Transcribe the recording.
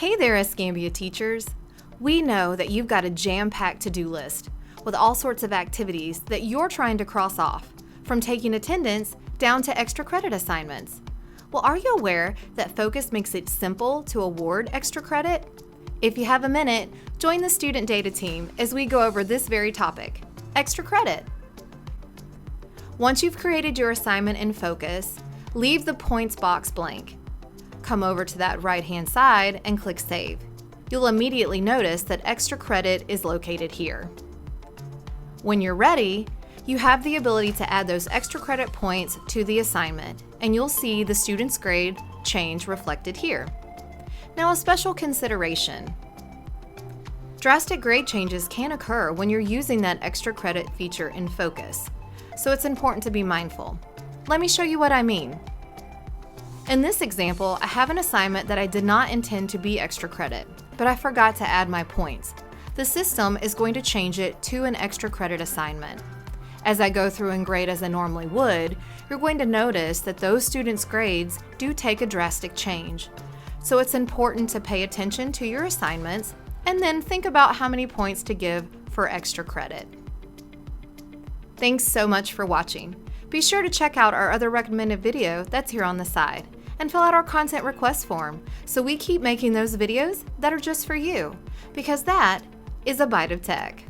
Hey there, Escambia teachers! We know that you've got a jam-packed to-do list with all sorts of activities that you're trying to cross off, from taking attendance down to extra credit assignments. Well, are you aware that Focus makes it simple to award extra credit? If you have a minute, join the student data team as we go over this very topic, extra credit. Once you've created your assignment in Focus, leave the points box blank. Come over to that right-hand side and click Save. You'll immediately notice that extra credit is located here. When you're ready, you have the ability to add those extra credit points to the assignment, and you'll see the student's grade change reflected here. Now, a special consideration. Drastic grade changes can occur when you're using that extra credit feature in Focus, so it's important to be mindful. Let me show you what I mean. In this example, I have an assignment that I did not intend to be extra credit, but I forgot to add my points. The system is going to change it to an extra credit assignment. As I go through and grade as I normally would, you're going to notice that those students' grades do take a drastic change. So it's important to pay attention to your assignments and then think about how many points to give for extra credit. Thanks so much for watching. Be sure to check out our other recommended video that's here on the side and fill out our content request form so we keep making those videos that are just for you, because that is a Byte of Tech.